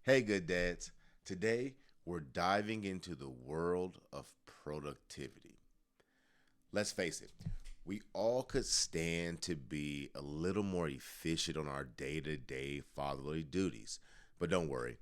Hey, good dads. Today, we're diving into the world of productivity. Let's face it, we all could stand to be a little more efficient on our day to day fatherly duties. But don't worry,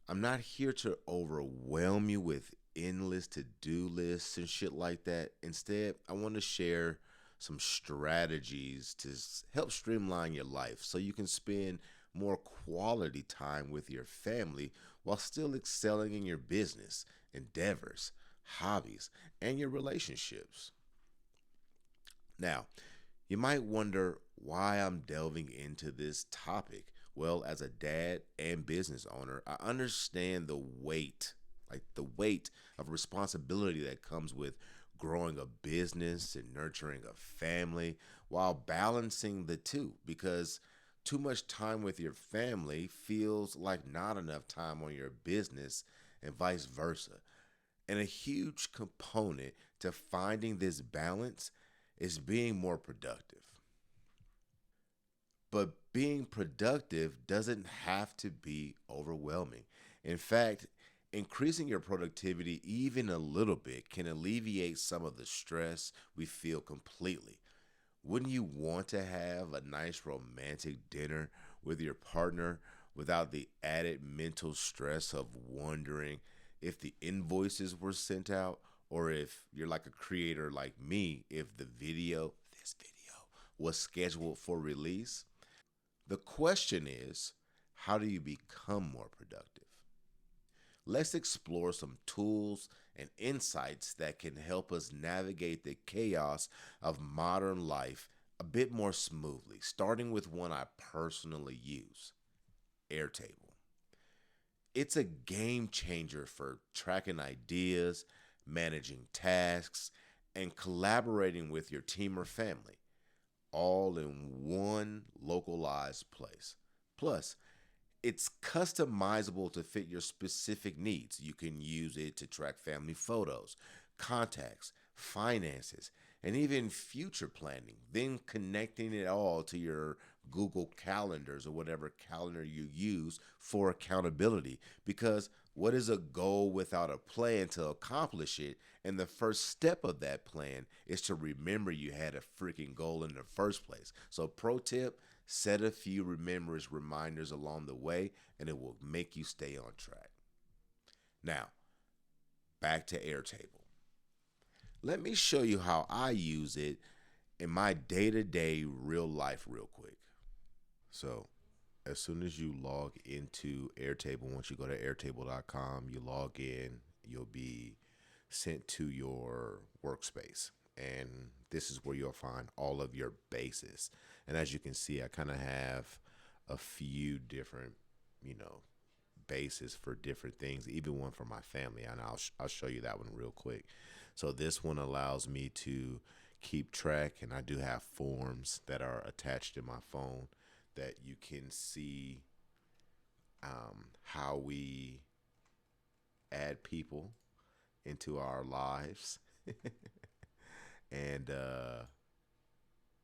I'm not here to overwhelm you with endless to do lists and shit like that. Instead, I want to share some strategies to help streamline your life so you can spend more quality time with your family while still excelling in your business, endeavors, hobbies, and your relationships. Now, you might wonder why I'm delving into this topic. Well, as a dad and business owner, I understand the weight of responsibility that comes with growing a business and nurturing a family while balancing the two because too much time with your family feels like not enough time on your business and vice versa. And a huge component to finding this balance is being more productive. But being productive doesn't have to be overwhelming. In fact, increasing your productivity even a little bit can alleviate some of the stress we feel completely. Wouldn't you want to have a nice romantic dinner with your partner without the added mental stress of wondering if the invoices were sent out, or if you're like a creator like me, if this video was scheduled for release? The question is, how do you become more productive? Let's explore some tools and insights that can help us navigate the chaos of modern life a bit more smoothly, starting with one I personally use: Airtable. It's a game changer for tracking ideas, managing tasks, and collaborating with your team or family, all in one localized place. Plus, it's customizable to fit your specific needs. You can use it to track family photos, contacts, finances, and even future planning. Then connecting it all to your Google calendars or whatever calendar you use for accountability. Because what is a goal without a plan to accomplish it? And the first step of that plan is to remember you had a freaking goal in the first place. So, pro tip: set a few reminders along the way, and it will make you stay on track. Now, back to Airtable. Let me show you how I use it in my day to day real life, real quick. So, as soon as you log into Airtable, once you go to airtable.com, you log in, you'll be sent to your workspace. And this is where you'll find all of your bases. And as you can see, I kind of have a few different, you know, bases for different things, even one for my family. And I'll show you that one real quick. So this one allows me to keep track, and I do have forms that are attached to my phone that you can see how we add people into our lives, and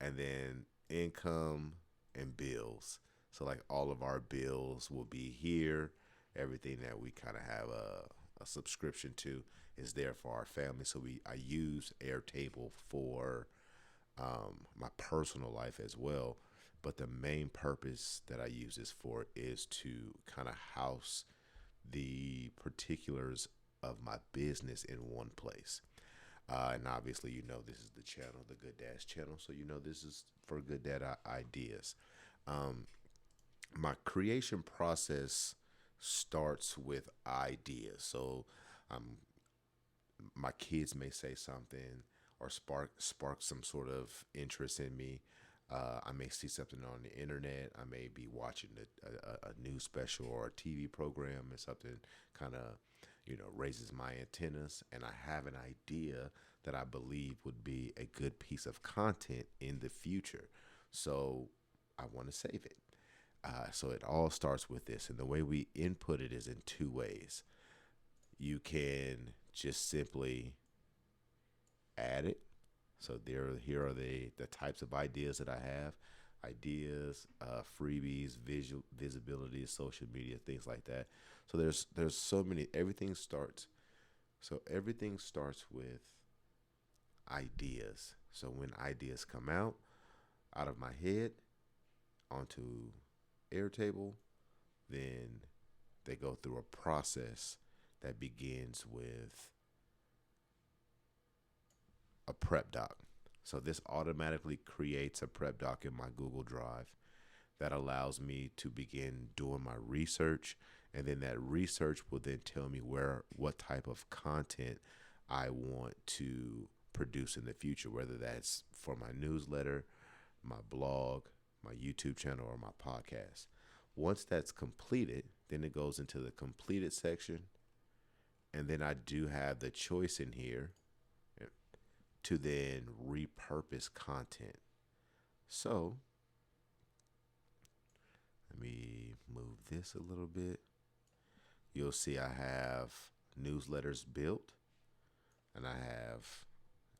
then income and bills. So like all of our bills will be here. Everything that we kind of have a subscription to is there for our family. So I use Airtable for my personal life as well. But the main purpose that I use this for is to kind of house the particulars of my business in one place. And obviously, this is the channel, the Good Dad's channel. So, this is for Good Dad ideas. Um, my creation process starts with ideas. So, um, my kids may say something or spark some sort of interest in me. I may see something on the internet. I may be watching a news special or a TV program, and something kind of raises my antennas, and I have an idea that I believe would be a good piece of content in the future. So I want to save it. So it all starts with this, and the way we input it is in two ways. You can just simply add it. So here are the types of ideas that I have: ideas, freebies, visibility, social media, things like that. So there's so many. Everything starts with ideas. So when ideas come out of my head onto Airtable, then they go through a process that begins with a prep doc. So this automatically creates a prep doc in my Google Drive that allows me to begin doing my research, and then that research will then tell me what type of content I want to produce in the future, whether that's for my newsletter, my blog, my YouTube channel, or my podcast. Once that's completed, then it goes into the completed section, and then I do have the choice in here to then repurpose content. So let me move this a little bit. You'll see I have newsletters built, and I have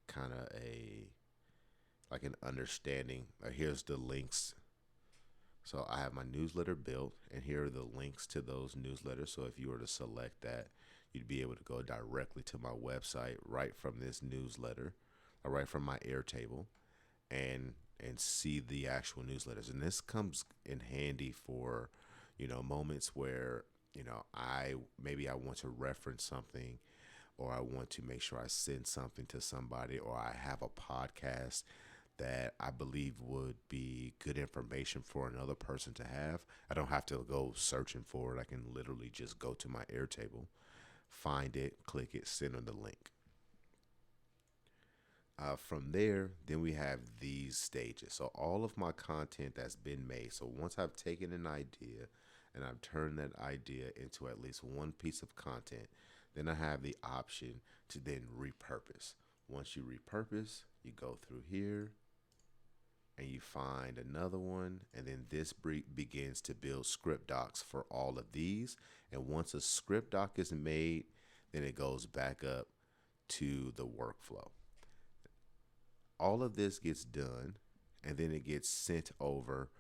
kind of a like an understanding. Here's the links. So I have my newsletter built, and here are the links to those newsletters. So if you were to select that, you'd be able to go directly to my website right from this newsletter, or right from my Airtable, and see the actual newsletters. And this comes in handy for, moments where, I want to reference something, or I want to make sure I send something to somebody, or I have a podcast that I believe would be good information for another person to have. I don't have to go searching for it. I can literally just go to my Airtable, find it, click it, send them the link. From there, then we have these stages. So all of my content that's been made. So once I've taken an idea and I've turned that idea into at least one piece of content, then I have the option to then repurpose. Once you repurpose, you go through here and you find another one, and then this begins to build script docs for all of these. And once a script doc is made, then it goes back up to the workflow. All of this gets done, and then it gets sent over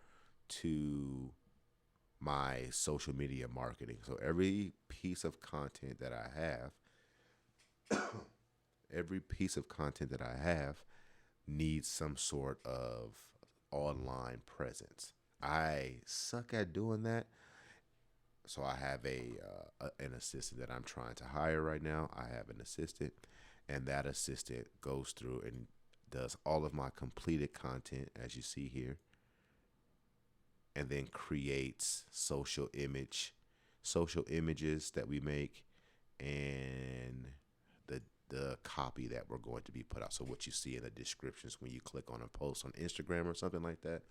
to my social media marketing. So every piece of content that I have, every piece of content that I have needs some sort of online presence. I suck at doing that. So I have an assistant that I'm trying to hire right now. I have an assistant, and that assistant goes through and does all of my completed content, as you see here, and then creates social images that we make, and the copy that we're going to be put out. So what you see in the descriptions when you click on a post on Instagram or something like that,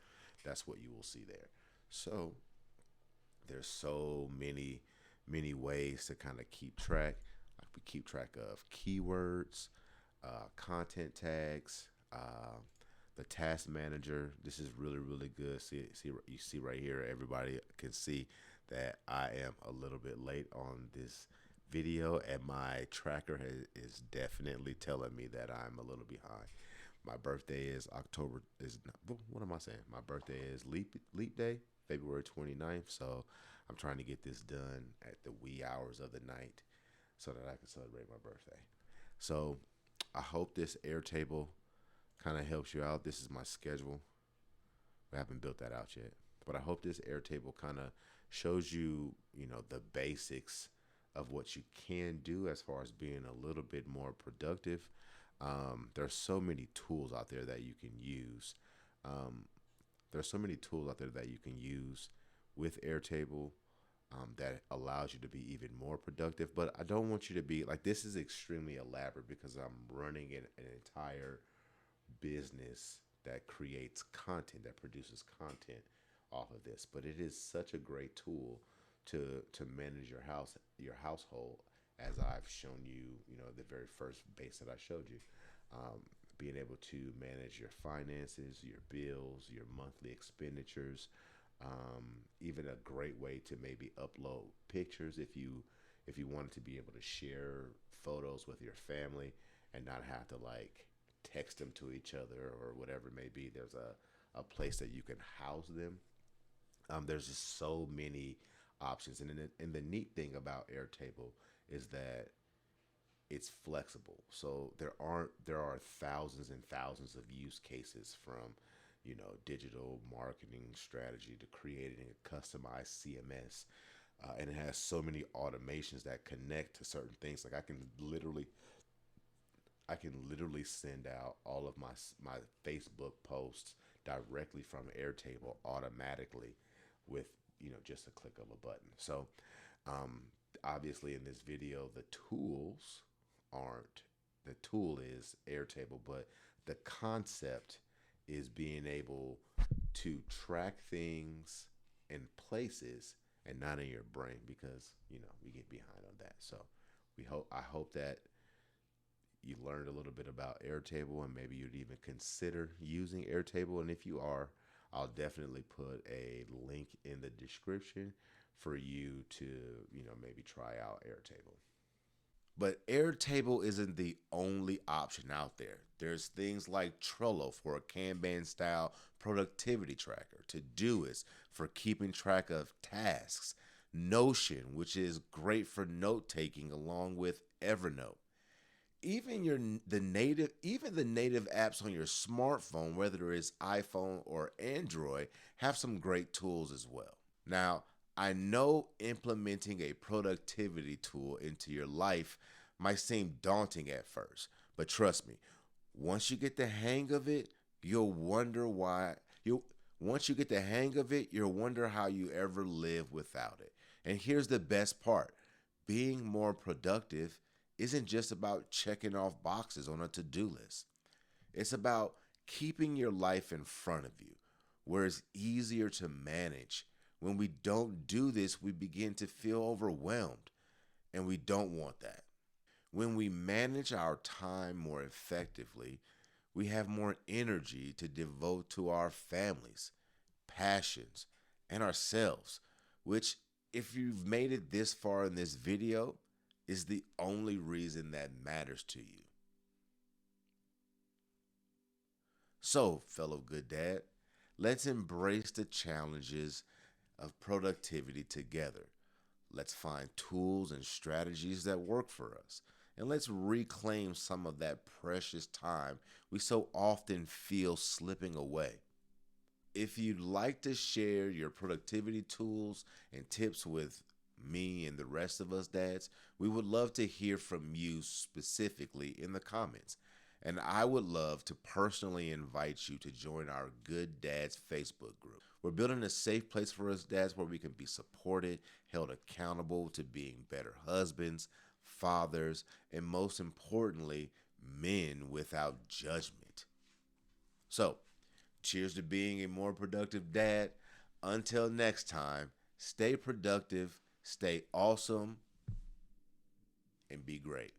that's what you will see there. So there's so many ways to kind of keep track. We keep track of keywords, content tags, the task manager. This is really good. You see right here, everybody can see that I am a little bit late on this video, and my tracker is definitely telling me that I'm a little behind. My birthday is what am I saying? My birthday is leap day, February 29th. So I'm trying to get this done at the wee hours of the night so that I can celebrate my birthday. So I hope this Airtable kind of helps you out. This is my schedule. We haven't built that out yet, but I hope this Airtable kind of shows you, the basics of what you can do as far as being a little bit more productive. There's so many tools out there that you can use. There's so many tools out there that you can use with Airtable, that allows you to be even more productive. But I don't want you to be like, this is extremely elaborate because I'm running an entire business that creates content, that produces content off of this. But it is such a great tool to manage your household, as I've shown you, the very first base that I showed you. Being able to manage your finances, your bills, your monthly expenditures, even a great way to maybe upload pictures if you wanted to be able to share photos with your family and not have to like text them to each other or whatever it may be. There's a place that you can house them. There's just so many options. And the neat thing about Airtable is that it's flexible. So there are thousands and thousands of use cases from, digital marketing strategy to creating a customized CMS. And it has so many automations that connect to certain things. Like I can literally send out all of my Facebook posts directly from Airtable automatically with just a click of a button. So um, obviously in this video the tools aren't the tool is Airtable, but the concept is being able to track things in places and not in your brain because we get behind on that. So I hope that you learned a little bit about Airtable and maybe you'd even consider using Airtable. And if you are, I'll definitely put a link in the description for you to, maybe try out Airtable. But Airtable isn't the only option out there. There's things like Trello for a Kanban style productivity tracker, Todoist for keeping track of tasks, Notion, which is great for note taking, along with Evernote. Even the native apps on your smartphone, whether it's iPhone or Android, have some great tools as well. Now, I know implementing a productivity tool into your life might seem daunting at first, but trust me, once you get the hang of it, you'll wonder why you once you get the hang of it, you'll wonder how you ever live without it. And here's the best part. Being more productive isn't just about checking off boxes on a to-do list. It's about keeping your life in front of you, where it's easier to manage. When we don't do this, we begin to feel overwhelmed, and we don't want that. When we manage our time more effectively, we have more energy to devote to our families, passions, and ourselves, which, if you've made it this far in this video, is the only reason that matters to you. So, fellow good dad, let's embrace the challenges of productivity together. Let's find tools and strategies that work for us. And let's reclaim some of that precious time we so often feel slipping away. If you'd like to share your productivity tools and tips with me and the rest of us dads, we would love to hear from you specifically in the comments. And I would love to personally invite you to join our Good Dads Facebook group. We're building a safe place for us dads where we can be supported, held accountable to being better husbands, fathers, and most importantly, men without judgment. So, cheers to being a more productive dad. Until next time, stay productive, stay awesome, and be great.